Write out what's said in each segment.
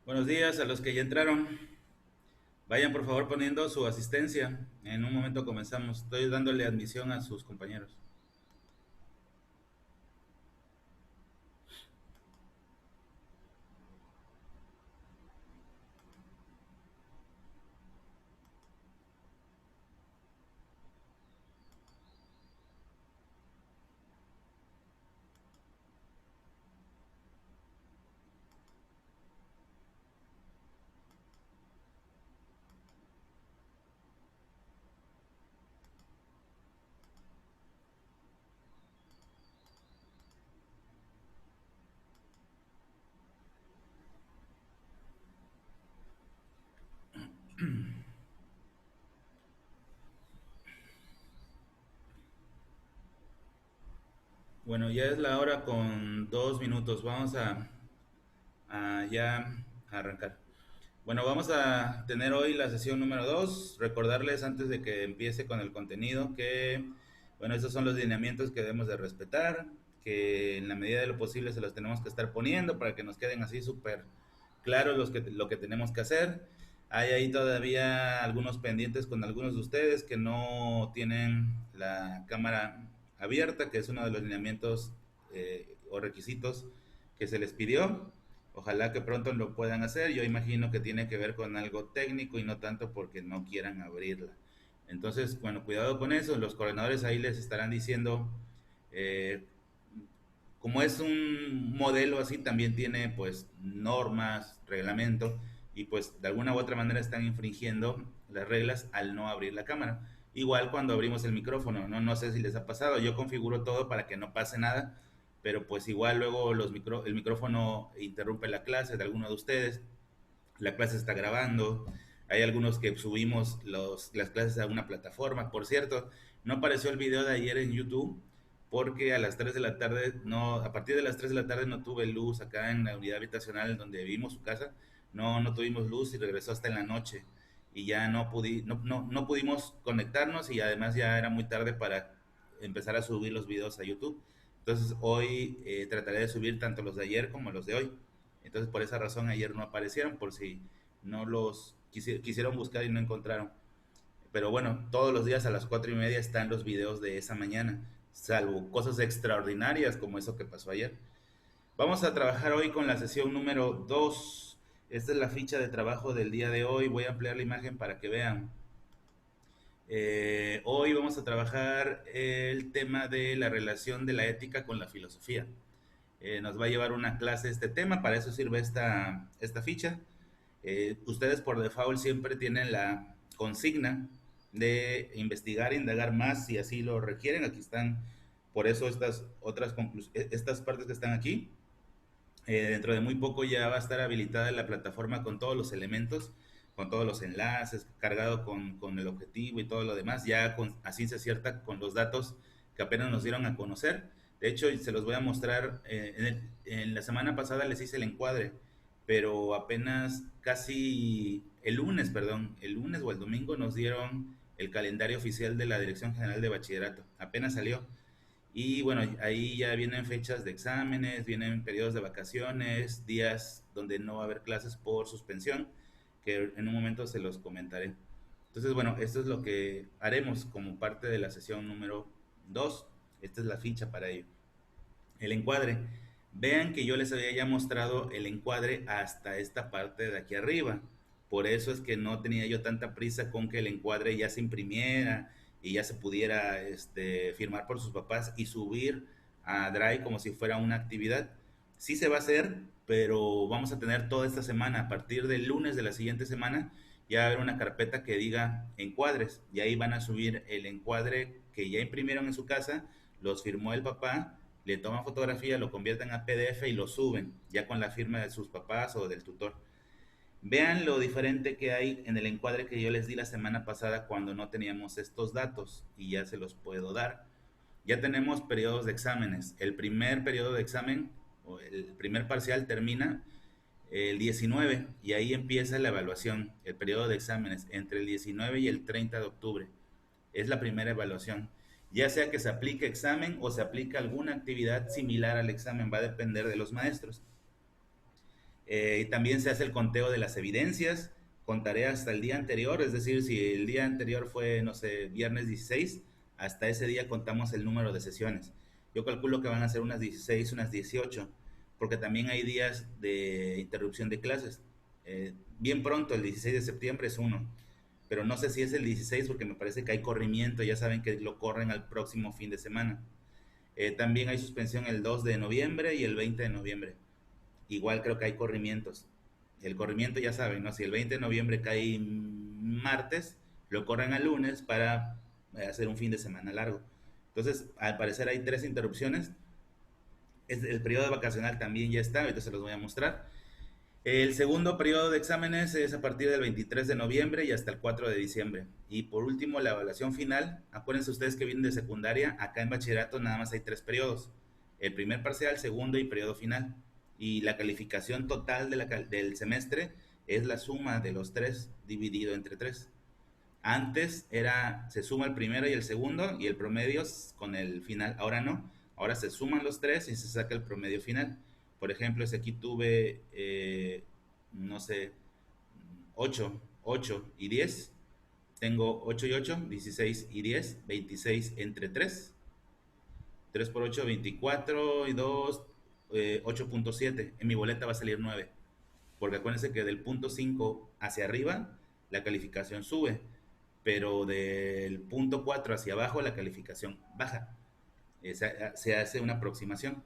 Buenos días a los que ya entraron. Vayan por favor poniendo su asistencia. En un momento comenzamos. Estoy dándole admisión a sus compañeros. Bueno, ya es la hora con 2 minutos. Vamos a ya arrancar. Bueno, vamos a tener hoy la sesión número 2. Recordarles antes de que empiece con el contenido que, bueno, estos son los lineamientos que debemos de respetar, que en la medida de lo posible se los tenemos que estar poniendo para que nos queden así súper claros lo que tenemos que hacer. Hay ahí todavía algunos pendientes con algunos de ustedes que no tienen la cámara abierta, que es uno de los lineamientos o requisitos que se les pidió. Ojalá que pronto lo puedan hacer. Yo imagino que tiene que ver con algo técnico y no tanto porque no quieran abrirla. Entonces, bueno, cuidado con eso. Los coordinadores ahí les estarán diciendo, eh, como es un modelo así, también tiene pues normas, reglamento, y pues de alguna u otra manera están infringiendo las reglas al no abrir la cámara. Igual cuando abrimos el micrófono, no sé si les ha pasado, yo configuro todo para que no pase nada, pero pues igual luego el micrófono interrumpe la clase de alguno de ustedes, la clase está grabando, hay algunos que subimos las clases a una plataforma. Por cierto, no apareció el video de ayer en YouTube porque a las 3 de la tarde, no, a partir de las 3 de la tarde no tuve luz acá en la unidad habitacional donde vivimos su casa, no tuvimos luz y regresó hasta en la noche y ya no pudimos conectarnos y además ya era muy tarde para empezar a subir los videos a YouTube. Entonces hoy trataré de subir tanto los de ayer como los de hoy. Entonces por esa razón ayer no aparecieron, por si no los quisieron buscar y no encontraron. Pero bueno, todos los días a las 4:30 están los videos de esa mañana, salvo cosas extraordinarias como eso que pasó ayer. Vamos a trabajar hoy con la sesión número 2. Esta es la ficha de trabajo del día de hoy. Voy a ampliar la imagen para que vean. Hoy vamos a trabajar el tema de la relación de la ética con la filosofía. Nos va a llevar una clase este tema, para eso sirve esta ficha. Ustedes por default siempre tienen la consigna de investigar, indagar más si así lo requieren. Aquí están, por eso estas partes que están aquí. Dentro de muy poco ya va a estar habilitada la plataforma con todos los elementos, con todos los enlaces, cargado con el objetivo y todo lo demás, ya a ciencia cierta con los datos que apenas nos dieron a conocer. De hecho, se los voy a mostrar. En la semana pasada les hice el encuadre, pero apenas casi el lunes o el domingo nos dieron el calendario oficial de la Dirección General de Bachillerato. Apenas salió. Y bueno, ahí ya vienen fechas de exámenes, vienen periodos de vacaciones, días donde no va a haber clases por suspensión, que en un momento se los comentaré. Entonces, bueno, esto es lo que haremos como parte de la sesión número 2. Esta es la ficha para ello. El encuadre. Vean que yo les había ya mostrado el encuadre hasta esta parte de aquí arriba. Por eso es que no tenía yo tanta prisa con que el encuadre ya se imprimiera y ya se pudiera firmar por sus papás y subir a Drive como si fuera una actividad. Sí se va a hacer, pero vamos a tener toda esta semana, a partir del lunes de la siguiente semana, ya va a haber una carpeta que diga encuadres y ahí van a subir el encuadre que ya imprimieron en su casa, los firmó el papá, le toman fotografía, lo convierten a PDF y lo suben, ya con la firma de sus papás o del tutor. Vean lo diferente que hay en el encuadre que yo les di la semana pasada cuando no teníamos estos datos y ya se los puedo dar. Ya tenemos periodos de exámenes. El primer periodo de examen o el primer parcial termina el 19 y ahí empieza la evaluación, el periodo de exámenes entre el 19 y el 30 de octubre. Es la primera evaluación. Ya sea que se aplique examen o se aplique alguna actividad similar al examen, va a depender de los maestros. Y también se hace el conteo de las evidencias con tareas hasta el día anterior, es decir, si el día anterior fue, no sé, viernes 16, hasta ese día contamos el número de sesiones. Yo calculo que van a ser unas 16, unas 18, porque también hay días de interrupción de clases. Bien pronto, el 16 de septiembre es uno, pero no sé si es el 16 porque me parece que hay corrimiento, ya saben que lo corren al próximo fin de semana. También hay suspensión el 2 de noviembre y el 20 de noviembre. Igual creo que hay corrimientos. El corrimiento ya saben, ¿no? Si el 20 de noviembre cae martes, lo corren al lunes para hacer un fin de semana largo. Entonces, al parecer hay 3 interrupciones. El periodo vacacional también ya está, ahorita se los voy a mostrar. El segundo periodo de exámenes es a partir del 23 de noviembre y hasta el 4 de diciembre. Y por último, la evaluación final. Acuérdense ustedes que vienen de secundaria, acá en bachillerato nada más hay 3 periodos. El primer parcial, segundo y periodo final. Y la calificación total del semestre es la suma de los 3 dividido entre 3. Antes se suma el primero y el segundo y el promedio con el final. Ahora no. Ahora se suman los 3 y se saca el promedio final. Por ejemplo, si aquí tuve, no sé, 8 y 10, tengo 8 y 8, 16 y 10, 26 entre 3. 3 por 8, 24 y 2, 8.7. En mi boleta va a salir 9. Porque acuérdense que del punto 5 hacia arriba la calificación sube, pero del punto 4 hacia abajo la calificación baja. Se hace una aproximación.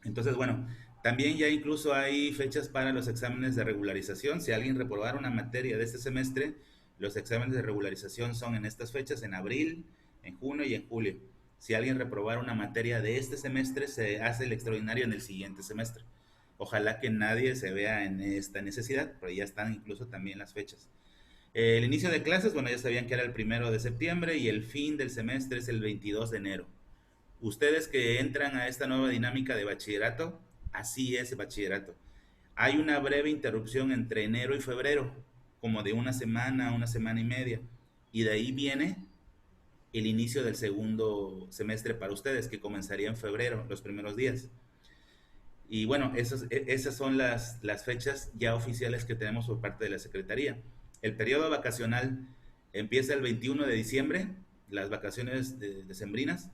Entonces, bueno, también ya incluso hay fechas para los exámenes de regularización. Si alguien reprobara una materia de este semestre, los exámenes de regularización son en estas fechas, en abril, en junio y en julio. Si alguien reprobara una materia de este semestre, se hace el extraordinario en el siguiente semestre. Ojalá que nadie se vea en esta necesidad, pero ya están incluso también las fechas. El inicio de clases, bueno, ya sabían que era el 1 de septiembre y el fin del semestre es el 22 de enero. Ustedes que entran a esta nueva dinámica de bachillerato, así es el bachillerato. Hay una breve interrupción entre enero y febrero, como de una semana y media, y de ahí viene el inicio del segundo semestre para ustedes, que comenzaría en febrero, los primeros días. Y bueno, esas son las fechas ya oficiales que tenemos por parte de la Secretaría. El periodo vacacional empieza el 21 de diciembre, las vacaciones decembrinas,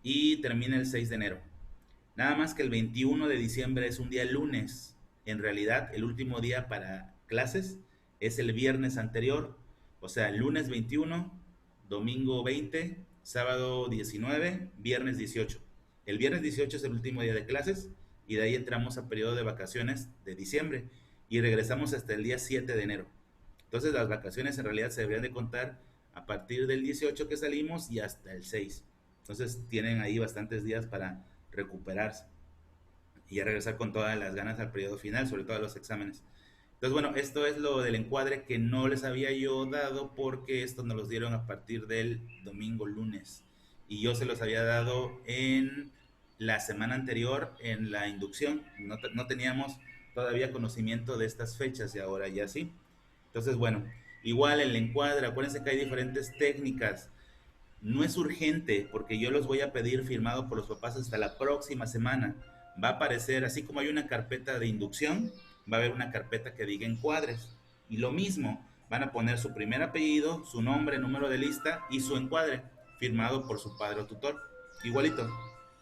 y termina el 6 de enero. Nada más que el 21 de diciembre es un día lunes. En realidad, el último día para clases es el viernes anterior, o sea, lunes 21, domingo 20, sábado 19, viernes 18. El viernes 18 es el último día de clases y de ahí entramos a periodo de vacaciones de diciembre y regresamos hasta el día 7 de enero. Entonces las vacaciones en realidad se deberían de contar a partir del 18 que salimos y hasta el 6. Entonces tienen ahí bastantes días para recuperarse y a regresar con todas las ganas al periodo final, sobre todo a los exámenes. Entonces, bueno, esto es lo del encuadre que no les había yo dado porque estos nos los dieron a partir del domingo lunes. Y yo se los había dado en la semana anterior en la inducción. No teníamos todavía conocimiento de estas fechas y ahora ya sí. Entonces, bueno, igual el encuadre, acuérdense que hay diferentes técnicas. No es urgente porque yo los voy a pedir firmado por los papás hasta la próxima semana. Va a aparecer, así como hay una carpeta de inducción, va a haber una carpeta que diga encuadres. Y lo mismo, van a poner su primer apellido, su nombre, número de lista y su encuadre, firmado por su padre o tutor. Igualito.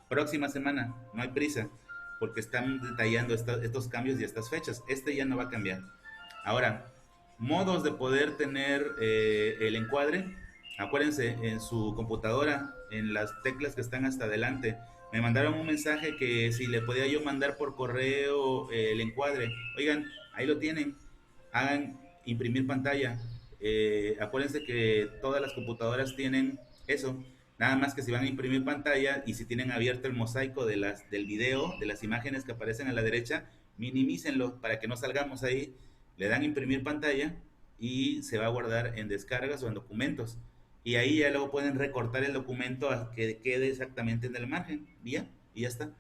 Próxima semana, no hay prisa, porque están detallando estos cambios y estas fechas. Este ya no va a cambiar. Ahora, modos de poder tener el encuadre. Acuérdense, en su computadora, en las teclas que están hasta adelante, me mandaron un mensaje que si le podía yo mandar por correo el encuadre. Oigan, ahí lo tienen. Hagan imprimir pantalla. Acuérdense que todas las computadoras tienen eso. Nada más que si van a imprimir pantalla y si tienen abierto el mosaico del video, de las imágenes que aparecen a la derecha, minimícenlo para que no salgamos ahí. Le dan imprimir pantalla y se va a guardar en descargas o en documentos. Y ahí ya luego pueden recortar el documento a que quede exactamente en el margen. Y ya está.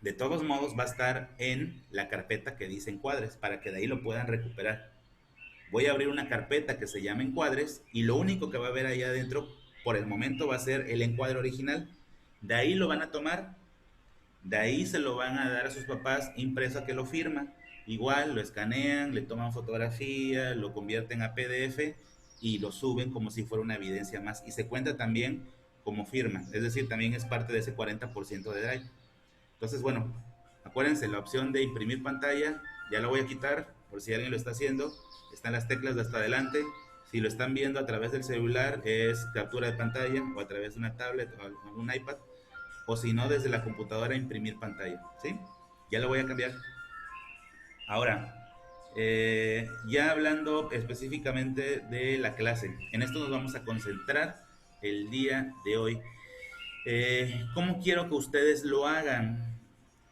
De todos modos va a estar en la carpeta que dice encuadres para que de ahí lo puedan recuperar. Voy a abrir una carpeta que se llama encuadres y lo único que va a haber ahí adentro por el momento va a ser el encuadre original. De ahí lo van a tomar De ahí se lo van a dar a sus papás impreso a que lo firma. Igual lo escanean, le toman fotografía, lo convierten a PDF y lo suben como si fuera una evidencia más. Y se cuenta también como firma, es decir, también es parte de ese 40% de Drive. Entonces, bueno, acuérdense, la opción de imprimir pantalla, ya la voy a quitar por si alguien lo está haciendo. Están las teclas de hasta adelante. Si lo están viendo a través del celular, es captura de pantalla o a través de una tablet o un iPad. O si no, desde la computadora imprimir pantalla. ¿Sí? Ya lo voy a cambiar. Ahora, ya hablando específicamente de la clase, en esto nos vamos a concentrar el día de hoy. ¿Cómo quiero que ustedes lo hagan?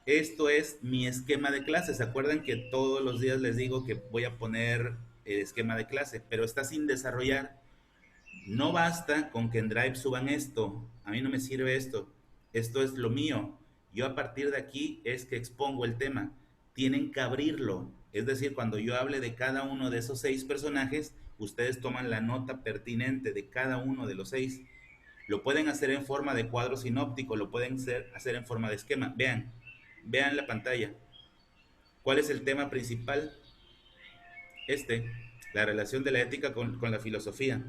Esto es mi esquema de clase. ¿Se acuerdan que todos los días les digo que voy a poner el esquema de clase? Pero está sin desarrollar. No basta con que en Drive suban esto. A mí no me sirve esto. Esto es lo mío. Yo a partir de aquí es que expongo el tema. Tienen que abrirlo. Es decir, cuando yo hable de cada uno de esos 6 personajes, ustedes toman la nota pertinente de cada uno de los 6. Lo pueden hacer en forma de cuadro sinóptico, lo pueden hacer en forma de esquema. Vean la pantalla. ¿Cuál es el tema principal? La relación de la ética con la filosofía.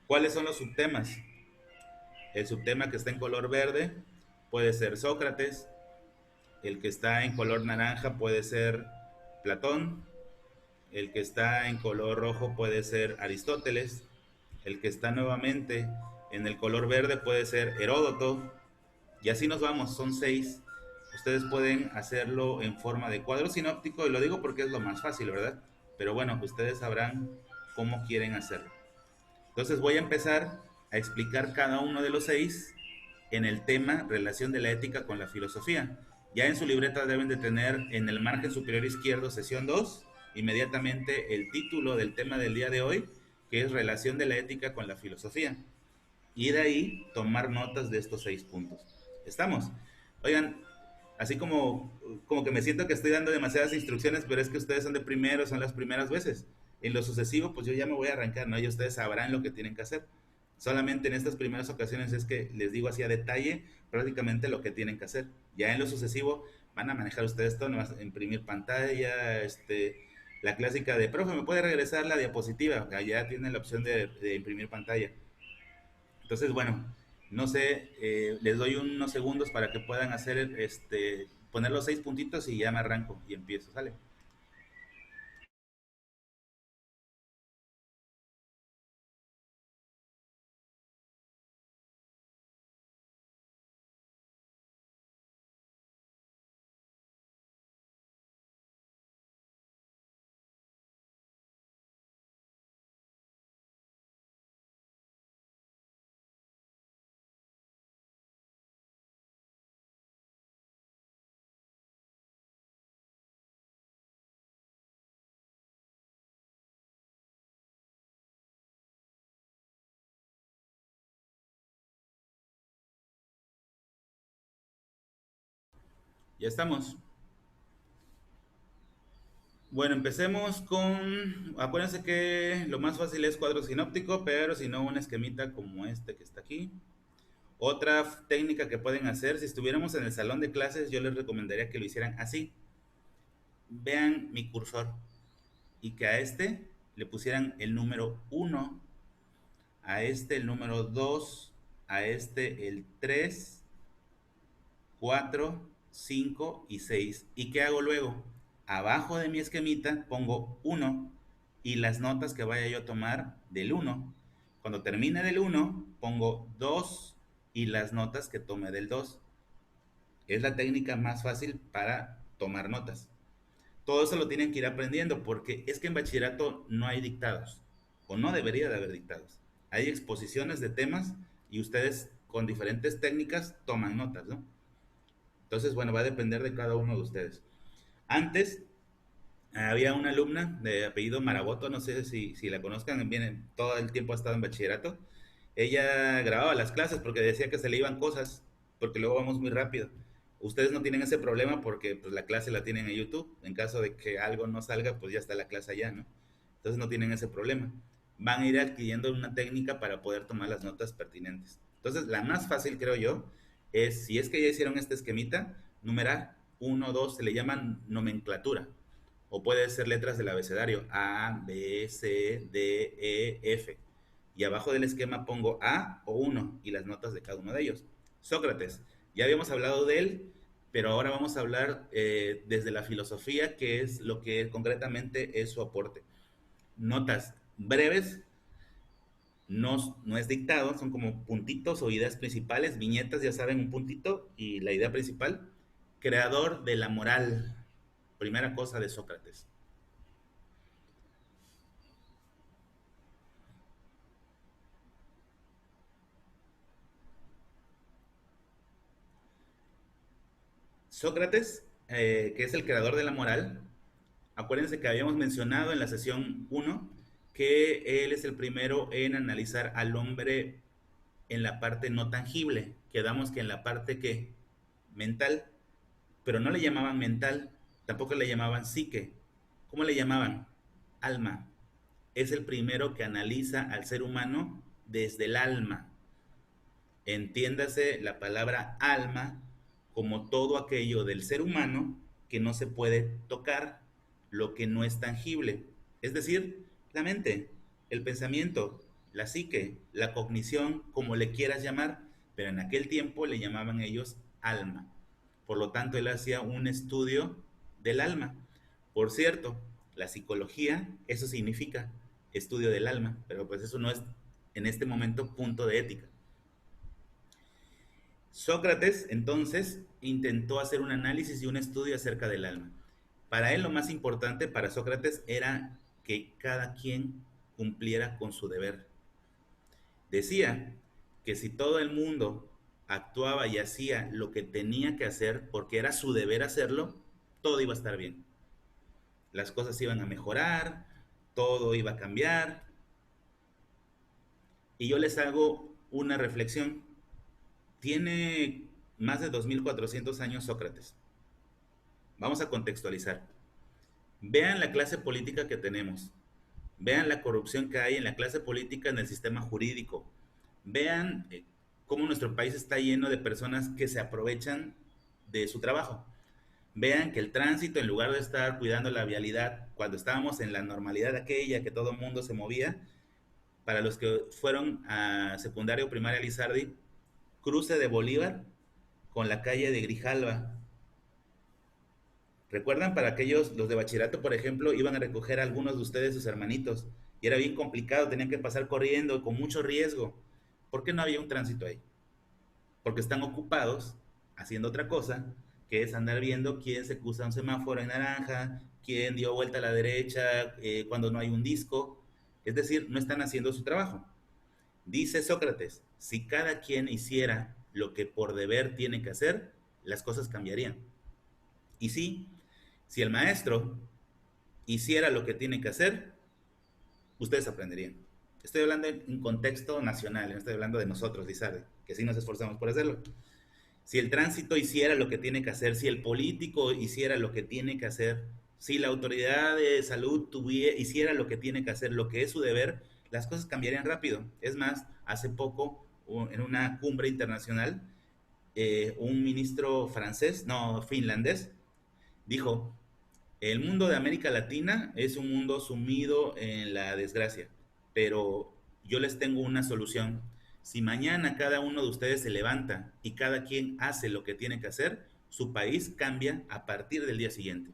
¿Cuáles son los subtemas? El subtema que está en color verde puede ser Sócrates, el que está en color naranja puede ser Platón, el que está en color rojo puede ser Aristóteles, el que está nuevamente en el color verde puede ser Heródoto, y así nos vamos, son 6. Ustedes pueden hacerlo en forma de cuadro sinóptico, y lo digo porque es lo más fácil, ¿verdad? Pero bueno, ustedes sabrán cómo quieren hacerlo. Entonces voy a empezar a explicar cada uno de los 6 en el tema relación de la ética con la filosofía. Ya en su libreta deben de tener en el margen superior izquierdo sesión 2 inmediatamente el título del tema del día de hoy, que es relación de la ética con la filosofía. Y de ahí tomar notas de estos 6 puntos. ¿Estamos? Oigan, así como que me siento que estoy dando demasiadas instrucciones, pero es que ustedes son de primero, son las primeras veces. En lo sucesivo, pues yo ya me voy a arrancar, ¿no? Y ustedes sabrán lo que tienen que hacer. Solamente en estas primeras ocasiones es que les digo así a detalle prácticamente lo que tienen que hacer. Ya en lo sucesivo van a manejar ustedes todo, no vas a imprimir pantalla, la clásica de, profe, ¿me puede regresar la diapositiva? Ya tienen la opción de imprimir pantalla. Entonces, bueno, no sé, les doy unos segundos para que puedan hacer, poner los 6 puntitos y ya me arranco y empiezo, ¿sale? Ya estamos. Bueno, empecemos con, acuérdense que lo más fácil es cuadro sinóptico, pero si no, un esquemita como este que está aquí. Otra técnica que pueden hacer, si estuviéramos en el salón de clases, yo les recomendaría que lo hicieran así. Vean mi cursor y que a este le pusieran el número 1, a este el número 2, a este el 3, 4, 5 y 6. ¿Y qué hago luego? Abajo de mi esquemita pongo 1 y las notas que vaya yo a tomar del 1. Cuando termine del 1, pongo 2 y las notas que tome del 2. Es la técnica más fácil para tomar notas. Todo eso lo tienen que ir aprendiendo porque es que en bachillerato no hay dictados o no debería de haber dictados. Hay exposiciones de temas y ustedes con diferentes técnicas toman notas, ¿no? Entonces, bueno, va a depender de cada uno de ustedes. Antes había una alumna de apellido Maraboto, no sé si la conozcan, viene, todo el tiempo ha estado en bachillerato. Ella grababa las clases porque decía que se le iban cosas, porque luego vamos muy rápido. Ustedes no tienen ese problema porque pues, la clase la tienen en YouTube. En caso de que algo no salga, pues ya está la clase allá, ¿no? Entonces no tienen ese problema. Van a ir adquiriendo una técnica para poder tomar las notas pertinentes. Entonces, la más fácil, creo yo, si es que ya hicieron este esquemita, numerar 1, 2, se le llama nomenclatura. O puede ser letras del abecedario, A, B, C, D, E, F. Y abajo del esquema pongo A o 1 y las notas de cada uno de ellos. Sócrates, ya habíamos hablado de él, pero ahora vamos a hablar desde la filosofía, que es lo que concretamente es su aporte. Notas breves, no es dictado, son como puntitos o ideas principales, viñetas, ya saben, un puntito y la idea principal. Creador de la moral, primera cosa de Sócrates. Sócrates, que es el creador de la moral, acuérdense que habíamos mencionado en la sesión 1 que él es el primero en analizar al hombre en la parte no tangible, quedamos que en la parte que mental, pero no le llamaban mental, tampoco le llamaban psique. ¿Cómo le llamaban? Alma. Es el primero que analiza al ser humano desde el alma. Entiéndase la palabra alma como todo aquello del ser humano que no se puede tocar, lo que no es tangible. Es decir, la mente, el pensamiento, la psique, la cognición, como le quieras llamar, pero en aquel tiempo le llamaban ellos alma. Por lo tanto, él hacía un estudio del alma. Por cierto, la psicología, eso significa estudio del alma, pero pues eso no es en este momento punto de ética. Sócrates entonces intentó hacer un análisis y un estudio acerca del alma. Para él lo más importante para Sócrates era que cada quien cumpliera con su deber. Decía que si todo el mundo actuaba y hacía lo que tenía que hacer porque era su deber hacerlo, todo iba a estar bien. Las cosas iban a mejorar, todo iba a cambiar. Y yo les hago una reflexión. Tiene más de 2400 años Sócrates. Vamos a contextualizar. Vean la clase política que tenemos. Vean la corrupción que hay en la clase política, en el sistema jurídico. Vean cómo nuestro país está lleno de personas que se aprovechan de su trabajo. Vean que el tránsito, en lugar de estar cuidando la vialidad, cuando estábamos en la normalidad aquella, que todo el mundo se movía, para los que fueron a secundaria o primaria Lizardi, cruce de Bolívar con la calle de Grijalva. ¿Recuerdan para aquellos, los de bachillerato, por ejemplo, iban a recoger a algunos de ustedes, sus hermanitos, y era bien complicado, tenían que pasar corriendo, con mucho riesgo? ¿Por qué no había un tránsito ahí? Porque están ocupados haciendo otra cosa, que es andar viendo quién se cruza un semáforo en naranja, quién dio vuelta a la derecha cuando no hay un disco. Es decir, no están haciendo su trabajo. Dice Sócrates, si cada quien hiciera lo que por deber tiene que hacer, las cosas cambiarían. Y sí, si el maestro hiciera lo que tiene que hacer, ustedes aprenderían. Estoy hablando en contexto nacional, no estoy hablando de nosotros, Lizarde, que sí nos esforzamos por hacerlo. Si el tránsito hiciera lo que tiene que hacer, si el político hiciera lo que tiene que hacer, si la autoridad de salud hiciera lo que tiene que hacer, lo que es su deber, las cosas cambiarían rápido. Es más, hace poco, en una cumbre internacional, un ministro francés, no, finlandés, dijo, el mundo de América Latina es un mundo sumido en la desgracia, pero yo les tengo una solución. Si mañana cada uno de ustedes se levanta y cada quien hace lo que tiene que hacer, su país cambia a partir del día siguiente.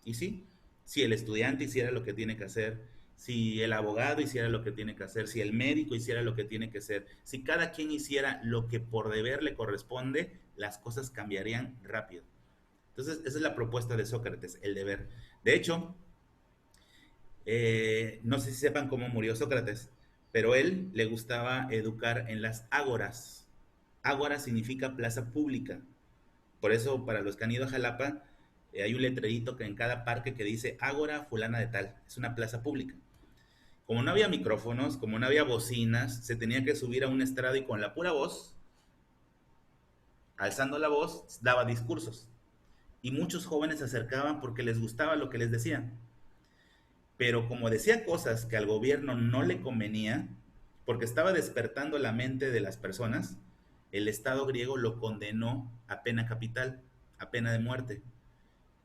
Y sí, si el estudiante hiciera lo que tiene que hacer, si el abogado hiciera lo que tiene que hacer, si el médico hiciera lo que tiene que hacer, si cada quien hiciera lo que por deber le corresponde, las cosas cambiarían rápido. Entonces, esa es la propuesta de Sócrates, el deber. De hecho, no sé si sepan cómo murió Sócrates, pero él le gustaba educar en las ágoras. Ágora significa plaza pública. Por eso, para los que han ido a Jalapa, hay un letrerito que en cada parque que dice Ágora fulana de tal. Es una plaza pública. Como no había micrófonos, como no había bocinas, se tenía que subir a un estrado y con la pura voz, alzando la voz, daba discursos. Y muchos jóvenes se acercaban porque les gustaba lo que les decían. Pero como decía cosas que al gobierno no le convenía, porque estaba despertando la mente de las personas, el Estado griego lo condenó a pena capital, a pena de muerte.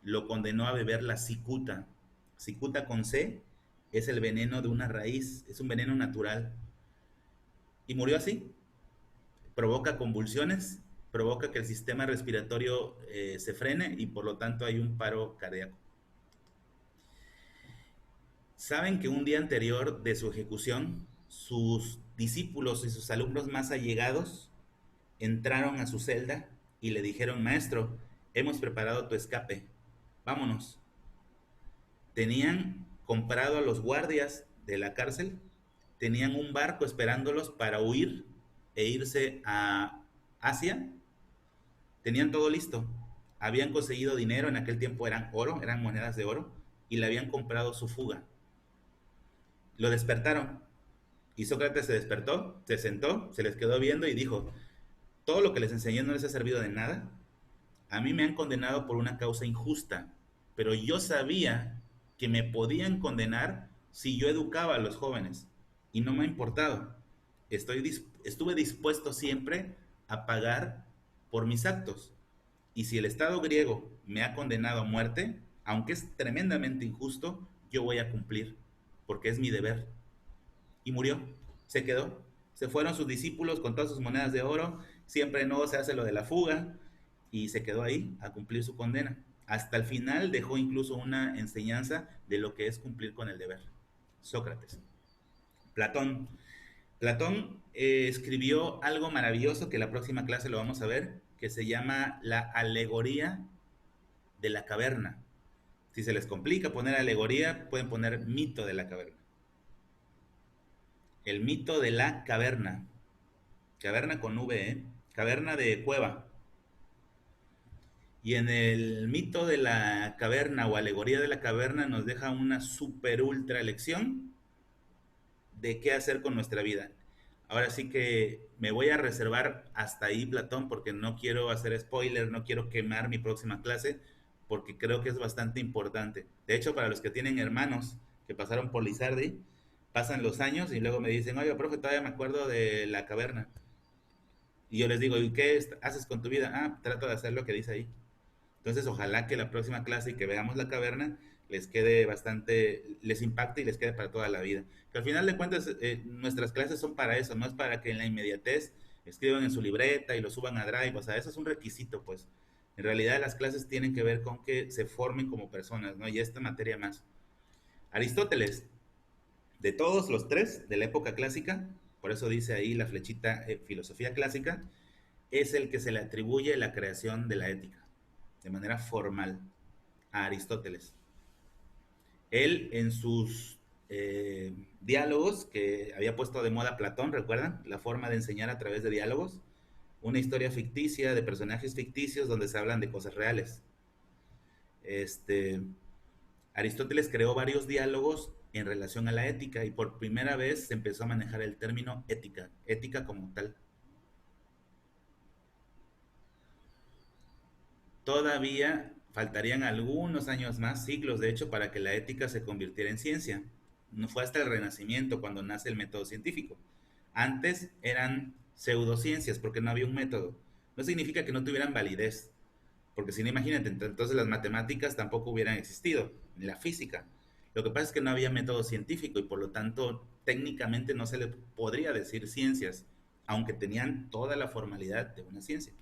Lo condenó a beber la cicuta. Cicuta con C es el veneno de una raíz, es un veneno natural. Y murió así. Provoca convulsiones, provoca que el sistema respiratorio se frene y por lo tanto hay un paro cardíaco. Saben que un día anterior de su ejecución, sus discípulos y sus alumnos más allegados entraron a su celda y le dijeron: maestro, hemos preparado tu escape, vámonos. Tenían comprado a los guardias de la cárcel, tenían un barco esperándolos para huir e irse a Asia, tenían todo listo, habían conseguido dinero, en aquel tiempo eran oro, eran monedas de oro, y le habían comprado su fuga. Lo despertaron y Sócrates se despertó, se sentó, se les quedó viendo y dijo: todo lo que les enseñé no les ha servido de nada. A mí me han condenado por una causa injusta, pero yo sabía que me podían condenar si yo educaba a los jóvenes y no me ha importado. Estuve dispuesto siempre a pagar por mis actos. Y si el Estado griego me ha condenado a muerte, aunque es tremendamente injusto, yo voy a cumplir, porque es mi deber. Y murió, se quedó. Se fueron sus discípulos con todas sus monedas de oro, siempre no se hace lo de la fuga, y se quedó ahí a cumplir su condena. Hasta el final dejó incluso una enseñanza de lo que es cumplir con el deber. Sócrates. Platón. Platón escribió algo maravilloso que la próxima clase lo vamos a ver, que se llama la alegoría de la caverna. Si se les complica poner alegoría, pueden poner mito de la caverna. El mito de la caverna. Caverna con V, ¿eh? Caverna de cueva. Y en el mito de la caverna o alegoría de la caverna nos deja una super ultra lección de qué hacer con nuestra vida. Ahora sí que me voy a reservar hasta ahí, Platón, porque no quiero hacer spoiler, no quiero quemar mi próxima clase, porque creo que es bastante importante. De hecho, para los que tienen hermanos que pasaron por Lizardi, pasan los años y luego me dicen: oye, profe, todavía me acuerdo de la caverna. Y yo les digo: ¿y qué haces con tu vida? Ah, trato de hacer lo que dice ahí. Entonces, ojalá que la próxima clase y que veamos la caverna les quede bastante, les impacte y les quede para toda la vida. Que al final de cuentas, nuestras clases son para eso, no es para que en la inmediatez escriban en su libreta y lo suban a Drive, o sea, eso es un requisito, pues. En realidad las clases tienen que ver con que se formen como personas, ¿no? Y esta materia más. Aristóteles, de todos los tres de la época clásica, por eso dice ahí la flechita filosofía clásica, es el que se le atribuye la creación de la ética de manera formal a Aristóteles. Él en sus diálogos que había puesto de moda Platón, ¿recuerdan? La forma de enseñar a través de diálogos, una historia ficticia de personajes ficticios donde se hablan de cosas reales. Aristóteles creó varios diálogos en relación a la ética y por primera vez se empezó a manejar el término ética, ética como tal. Todavía faltarían algunos años más, siglos de hecho, para que la ética se convirtiera en ciencia. No fue hasta el Renacimiento cuando nace el método científico. Antes eran pseudociencias porque no había un método. No significa que no tuvieran validez, porque si no, imagínate, entonces las matemáticas tampoco hubieran existido, ni la física. Lo que pasa es que no había método científico y por lo tanto técnicamente no se le podría decir ciencias, aunque tenían toda la formalidad de una ciencia.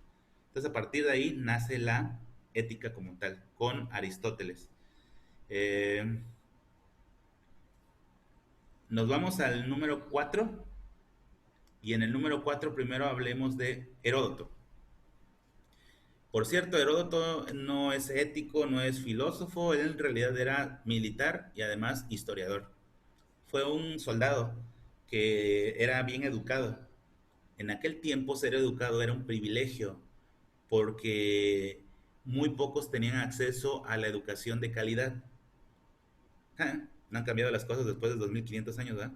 Entonces a partir de ahí nace la ética como tal, con Aristóteles. Nos vamos al número 4 y en el número 4 primero hablemos de Heródoto. Por cierto, Heródoto no es ético, no es filósofo, él en realidad era militar y además historiador. Fue un soldado que era bien educado. En aquel tiempo ser educado era un privilegio porque muy pocos tenían acceso a la educación de calidad. No han cambiado las cosas después de 2500 años, ¿verdad?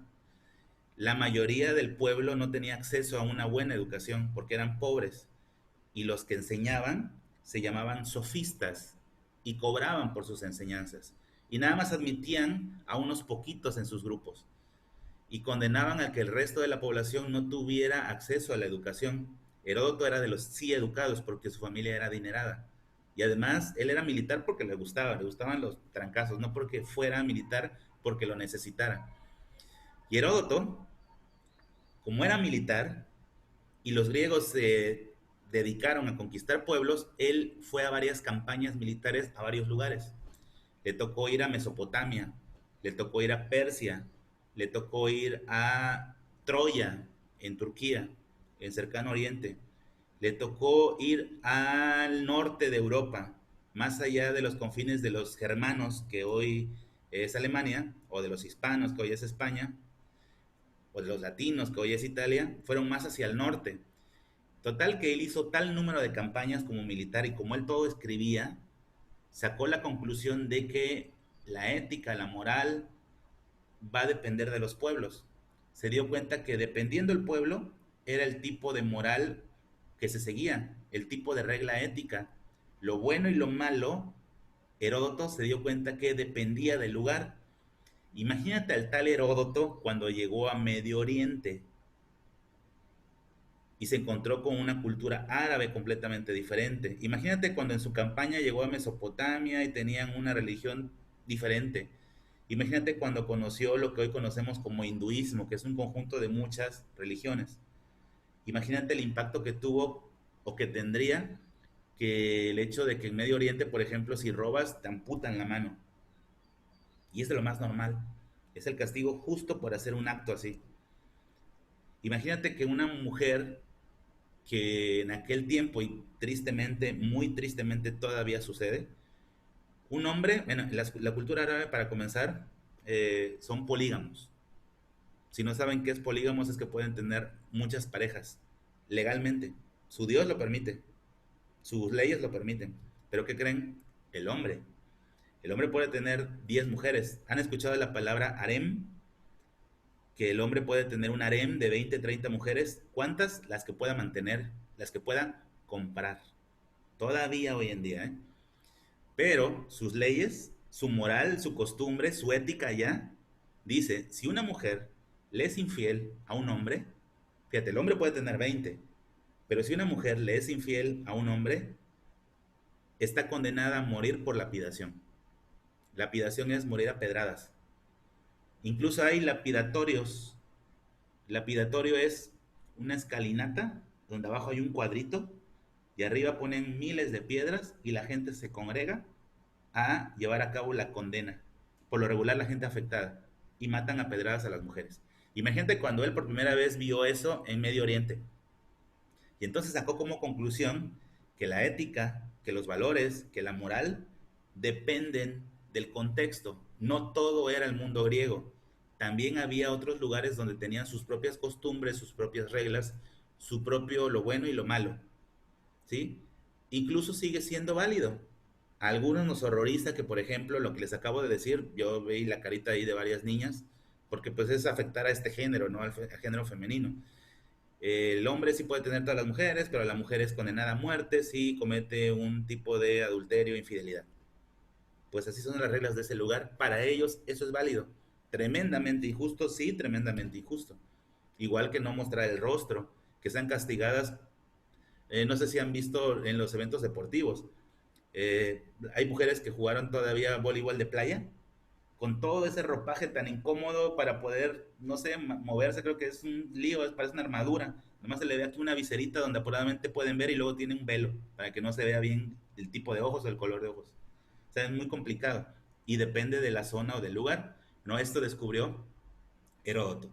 La mayoría del pueblo no tenía acceso a una buena educación porque eran pobres y los que enseñaban se llamaban sofistas y cobraban por sus enseñanzas y nada más admitían a unos poquitos en sus grupos y condenaban a que el resto de la población no tuviera acceso a la educación. Heródoto era de los sí educados porque su familia era adinerada. Y además, él era militar porque le gustaban los trancazos, no porque fuera militar porque lo necesitara. Y Heródoto, como era militar y los griegos se dedicaron a conquistar pueblos, él fue a varias campañas militares a varios lugares. Le tocó ir a Mesopotamia, le tocó ir a Persia, le tocó ir a Troya, en Turquía, en cercano Oriente. Le tocó ir al norte de Europa, más allá de los confines de los germanos, que hoy es Alemania, o de los hispanos, que hoy es España, o de los latinos, que hoy es Italia, fueron más hacia el norte. Total que él hizo tal número de campañas como militar y como él todo escribía, sacó la conclusión de que la ética, la moral, va a depender de los pueblos. Se dio cuenta que dependiendo del pueblo, era el tipo de moral que se seguía, el tipo de regla ética. Lo bueno y lo malo, Heródoto se dio cuenta que dependía del lugar. Imagínate al tal Heródoto cuando llegó a Medio Oriente y se encontró con una cultura árabe completamente diferente. Imagínate cuando en su campaña llegó a Mesopotamia y tenían una religión diferente. Imagínate cuando conoció lo que hoy conocemos como hinduismo, que es un conjunto de muchas religiones. Imagínate el impacto que tuvo o que tendría que el hecho de que en Medio Oriente, por ejemplo, si robas, te amputan la mano. Y es de lo más normal. Es el castigo justo por hacer un acto así. Imagínate que una mujer que en aquel tiempo, y tristemente, muy tristemente todavía sucede, un hombre, bueno, la cultura árabe para comenzar, son polígamos. Si no saben qué es polígamos es que pueden tener muchas parejas legalmente. Su Dios lo permite, sus leyes lo permiten. Pero ¿qué creen? El hombre. El hombre puede tener 10 mujeres. ¿Han escuchado la palabra harem? Que el hombre puede tener un harem de 20, 30 mujeres. ¿Cuántas? Las que pueda mantener, las que pueda comprar. Todavía hoy en día, ¿eh? Pero sus leyes, su moral, su costumbre, su ética ya, dice, si una mujer le es infiel a un hombre, fíjate, el hombre puede tener 20, pero si una mujer le es infiel a un hombre, está condenada a morir por lapidación. Lapidación es morir a pedradas. Incluso hay lapidatorios. Lapidatorio es una escalinata donde abajo hay un cuadrito y arriba ponen miles de piedras y la gente se congrega a llevar a cabo la condena. Por lo regular la gente afectada y matan a pedradas a las mujeres. Imagínate cuando él por primera vez vio eso en Medio Oriente. Y entonces sacó como conclusión que la ética, que los valores, que la moral dependen del contexto. No todo era el mundo griego. También había otros lugares donde tenían sus propias costumbres, sus propias reglas, su propio lo bueno y lo malo. ¿Sí? Incluso sigue siendo válido. A algunos nos horroriza que, por ejemplo, lo que les acabo de decir, yo veí la carita ahí de varias niñas, porque pues es afectar a este género, ¿no? Al género femenino. El hombre sí puede tener todas las mujeres, pero la mujer es condenada a muerte si comete un tipo de adulterio o infidelidad. Pues así son las reglas de ese lugar. Para ellos eso es válido. Tremendamente injusto, sí, tremendamente injusto. Igual que no mostrar el rostro, que sean castigadas. No sé si han visto en los eventos deportivos. Hay mujeres que jugaron todavía voleibol de playa con todo ese ropaje tan incómodo para poder, no sé, moverse, creo que es un lío, parece una armadura. Nomás se le ve aquí una viserita donde apuradamente pueden ver y luego tiene un velo para que no se vea bien el tipo de ojos o el color de ojos. O sea, es muy complicado y depende de la zona o del lugar. ¿No? Esto descubrió Heródoto.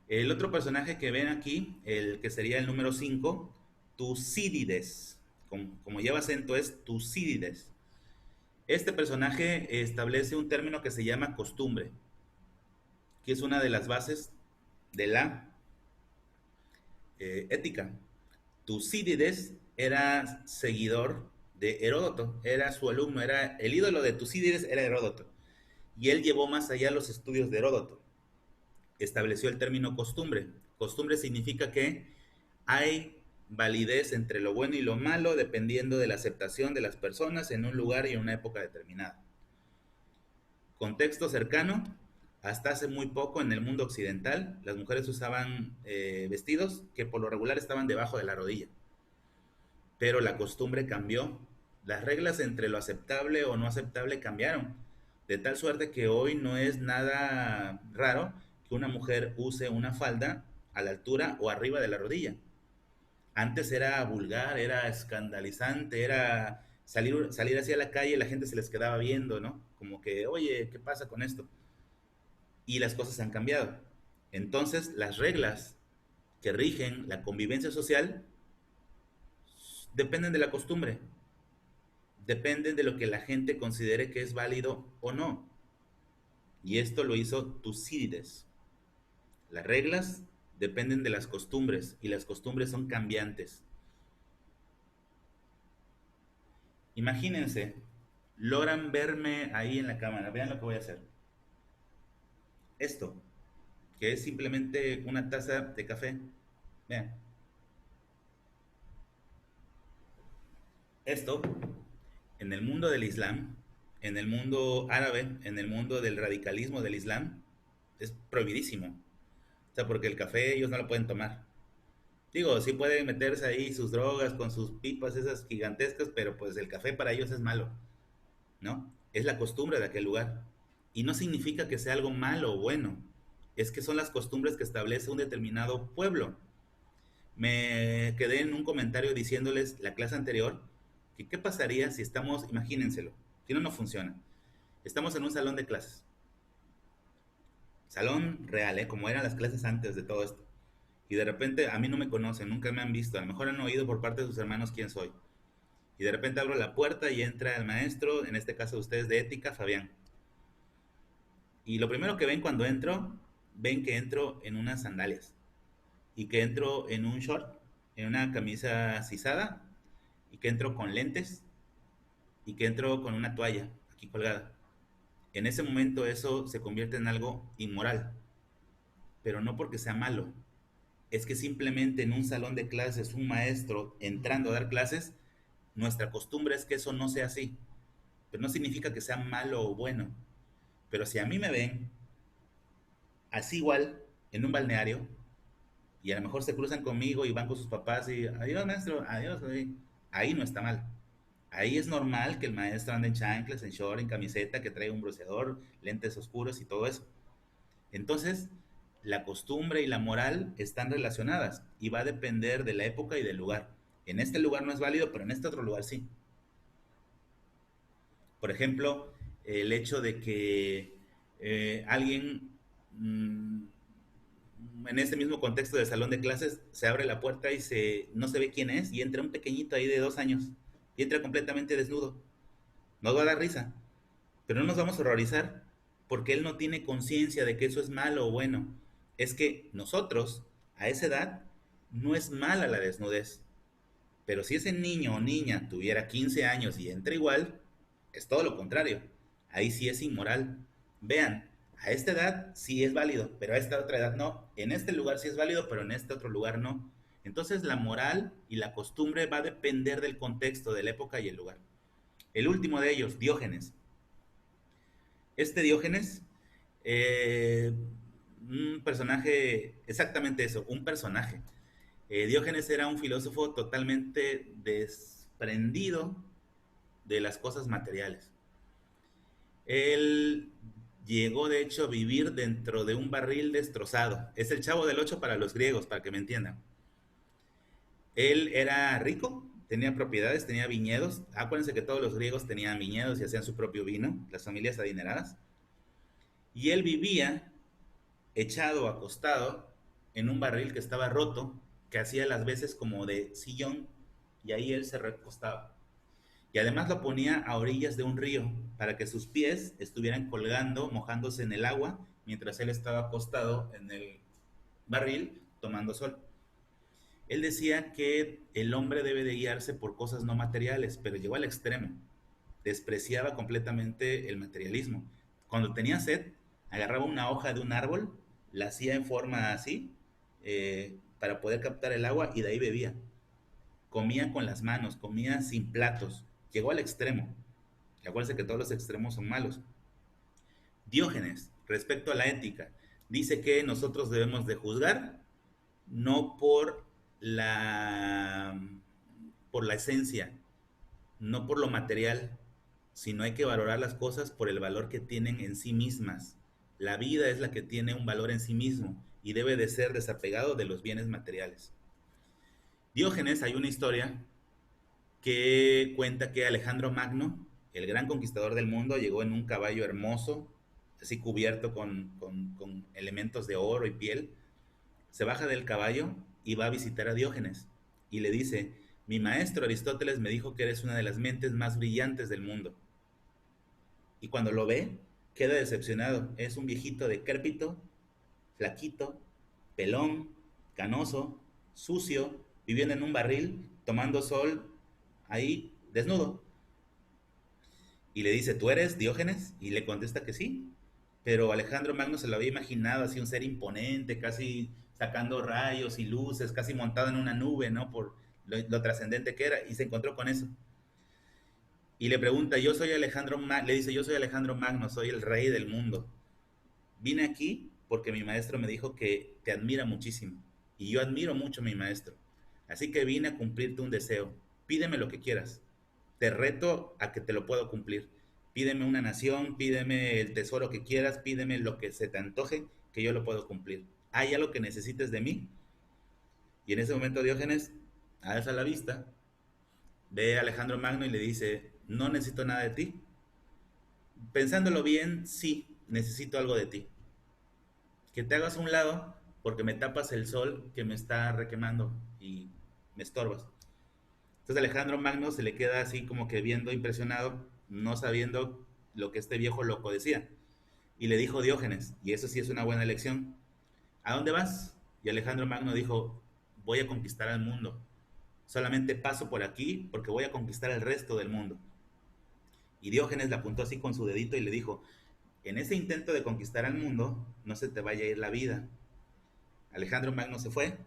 El otro personaje que ven aquí, el que sería el número 5, Tucídides. Como lleva acento es Tucídides. Este personaje establece un término que se llama costumbre, que es una de las bases de la ética. Tucídides era seguidor de Heródoto, era su alumno, era el ídolo de Tucídides era Heródoto. Y él llevó más allá los estudios de Heródoto. Estableció el término costumbre. Costumbre significa que hay validez entre lo bueno y lo malo dependiendo de la aceptación de las personas en un lugar y en una época determinada. Contexto cercano, Hasta hace muy poco en el mundo occidental, las mujeres usaban vestidos que por lo regular estaban debajo de la rodilla, pero la costumbre cambió. Las reglas entre lo aceptable o no aceptable cambiaron, de tal suerte que hoy no es nada raro que una mujer use una falda a la altura o arriba de la rodilla. Antes era vulgar, era escandalizante, era salir hacia la calle y la gente se les quedaba viendo, ¿no? Como que, oye, ¿qué pasa con esto? Y las cosas han cambiado. Entonces, las reglas que rigen la convivencia social dependen de la costumbre, dependen de lo que la gente considere que es válido o no. Y esto lo hizo Tucídides. Las reglas dependen de las costumbres y las costumbres son cambiantes. Imagínense, logran verme ahí en la cámara, vean lo que voy a hacer. Esto, que es simplemente una taza de café. Vean, esto en el mundo del Islam, en el mundo árabe, en el mundo del radicalismo del Islam, es prohibidísimo. O sea, porque el café ellos no lo pueden tomar. Digo, sí pueden meterse ahí sus drogas con sus pipas esas gigantescas, pero pues el café para ellos es malo, ¿no? Es la costumbre de aquel lugar. Y no significa que sea algo malo o bueno, es que son las costumbres que establece un determinado pueblo. Me quedé en un comentario diciéndoles la clase anterior que qué pasaría si estamos, imagínenselo, si no, no funciona. Estamos en un salón de clases, salón real, ¿eh? Como eran las clases antes de todo esto. Y de repente a mí no me conocen, nunca me han visto, a lo mejor han oído por parte de sus hermanos quién soy. Y de repente abro la puerta y entra el maestro, en este caso ustedes de ética, Fabián. Y lo primero que ven cuando entro, ven que entro en unas sandalias y que entro en un short, en una camisa sisada y que entro con lentes y que entro con una toalla aquí colgada. En ese momento eso se convierte en algo inmoral, pero no porque sea malo, es que simplemente en un salón de clases, un maestro entrando a dar clases, nuestra costumbre es que eso no sea así, pero no significa que sea malo o bueno. Pero si a mí me ven así igual en un balneario y a lo mejor se cruzan conmigo y van con sus papás y adiós maestro, adiós, ahí no está mal. Ahí es normal que el maestro ande en chanclas, en short, en camiseta, que traiga un bronceador, lentes oscuros y todo eso. Entonces, la costumbre y la moral están relacionadas y va a depender de la época y del lugar. En este lugar no es válido, pero en este otro lugar sí. Por ejemplo, el hecho de que alguien en este mismo contexto del salón de clases se abre la puerta y no se ve quién es y entra un pequeñito ahí de 2 años y entra completamente desnudo. Nos va a dar risa, pero no nos vamos a horrorizar porque él no tiene conciencia de que eso es malo o bueno. Es que nosotros, a esa edad, no es mala la desnudez. Pero si ese niño o niña tuviera 15 años y entra igual, es todo lo contrario. Ahí sí es inmoral. Vean, a esta edad sí es válido, pero a esta otra edad no. En este lugar sí es válido, pero en este otro lugar no. Entonces la moral y la costumbre va a depender del contexto, de la época y el lugar. El último de ellos, Diógenes. Este Diógenes, eh, un personaje, exactamente eso, un personaje. Diógenes era un filósofo totalmente desprendido de las cosas materiales. Él llegó de hecho a vivir dentro de un barril destrozado. Es el Chavo del Ocho para los griegos, para que me entiendan. Él era rico, tenía propiedades, tenía viñedos. Acuérdense que todos los griegos tenían viñedos y hacían su propio vino, las familias adineradas. Y él vivía echado, acostado, en un barril que estaba roto, que hacía las veces como de sillón, y ahí él se recostaba. Y además lo ponía a orillas de un río, para que sus pies estuvieran colgando, mojándose en el agua, mientras él estaba acostado en el barril tomando sol. Él decía que el hombre debe de guiarse por cosas no materiales, pero llegó al extremo. Despreciaba completamente el materialismo. Cuando tenía sed, agarraba una hoja de un árbol, la hacía en forma así, para poder captar el agua y de ahí bebía. Comía con las manos, comía sin platos. Llegó al extremo. Y acuérdense que todos los extremos son malos. Diógenes respecto a la ética. Dice que nosotros debemos de juzgar no por la esencia, no por lo material, sino hay que valorar las cosas por el valor que tienen en sí mismas. La vida es la que tiene un valor en sí mismo y debe de ser desapegado de los bienes materiales. Diógenes, hay una historia que cuenta que Alejandro Magno, el gran conquistador del mundo, llegó en un caballo hermoso, así cubierto con elementos de oro y piel. Se baja del caballo y va a visitar a Diógenes y le dice: mi maestro Aristóteles me dijo que eres una de las mentes más brillantes del mundo. Y cuando lo ve, queda decepcionado. Es un viejito decrépito, flaquito, pelón, canoso, sucio, viviendo en un barril, tomando sol, ahí, desnudo. Y le dice: ¿tú eres Diógenes? Y le contesta que sí. Pero Alejandro Magno se lo había imaginado así, un ser imponente, casi sacando rayos y luces, casi montado en una nube, ¿no? Por lo trascendente que era, y se encontró con eso. Y le pregunta: yo soy Alejandro Magno, le dice: yo soy Alejandro Magno, soy el rey del mundo. Vine aquí porque mi maestro me dijo que te admira muchísimo. Y yo admiro mucho a mi maestro. Así que vine a cumplirte un deseo. Pídeme lo que quieras. Te reto a que te lo puedo cumplir. Pídeme una nación, pídeme el tesoro que quieras, pídeme lo que se te antoje, que yo lo puedo cumplir. ¿Hay algo que necesites de mí? Y en ese momento Diógenes alza la vista, ve a Alejandro Magno y le dice: no necesito nada de ti. Pensándolo bien, sí, necesito algo de ti. Que te hagas a un lado porque me tapas el sol que me está requemando y me estorbas. Entonces Alejandro Magno se le queda así como que viendo impresionado, no sabiendo lo que este viejo loco decía. Y le dijo Diógenes, y eso sí es una buena elección: ¿a dónde vas? Y Alejandro Magno dijo: voy a conquistar al mundo. Solamente paso por aquí porque voy a conquistar el resto del mundo. Y Diógenes le apuntó así con su dedito y le dijo: en ese intento de conquistar al mundo, no se te vaya a ir la vida. Alejandro Magno se fue,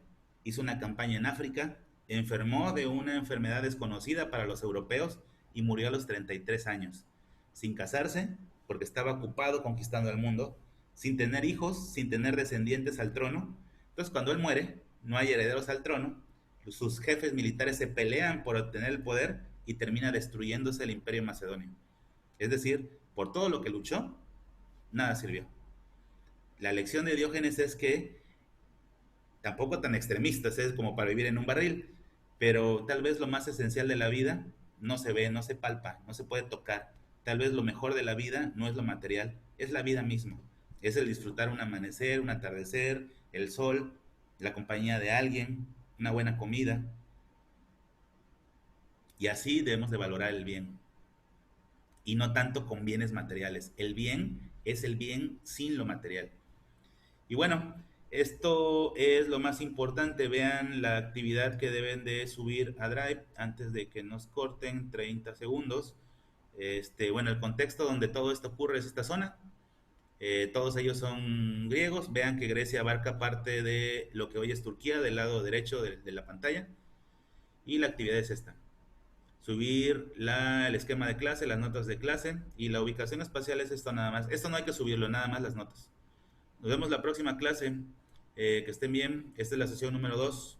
hizo una campaña en África, enfermó de una enfermedad desconocida para los europeos y murió a los 33 años, sin casarse, porque estaba ocupado conquistando el mundo, sin tener hijos, sin tener descendientes al trono. Entonces, cuando él muere, no hay herederos al trono, sus jefes militares se pelean por obtener el poder y termina destruyéndose el imperio macedonio. Es decir, por todo lo que luchó, nada sirvió. La lección de Diógenes es que tampoco tan extremistas, es como para vivir en un barril, pero tal vez lo más esencial de la vida no se ve, no se palpa, no se puede tocar. Tal vez lo mejor de la vida no es lo material, es la vida misma. Es el disfrutar un amanecer, un atardecer, el sol, la compañía de alguien, una buena comida. Y así debemos de valorar el bien. Y no tanto con bienes materiales. El bien es el bien sin lo material. Y bueno, esto es lo más importante. Vean la actividad que deben de subir a Drive antes de que nos corten 30 segundos. Bueno, el contexto donde todo esto ocurre es esta zona. Todos ellos son griegos. Vean que Grecia abarca parte de lo que hoy es Turquía, del lado derecho de la pantalla. Y la actividad es esta: subir el esquema de clase, las notas de clase, y la ubicación espacial es esto nada más. Esto no hay que subirlo, nada más las notas. Nos vemos la próxima clase. Que estén bien. Esta es la sesión número 2.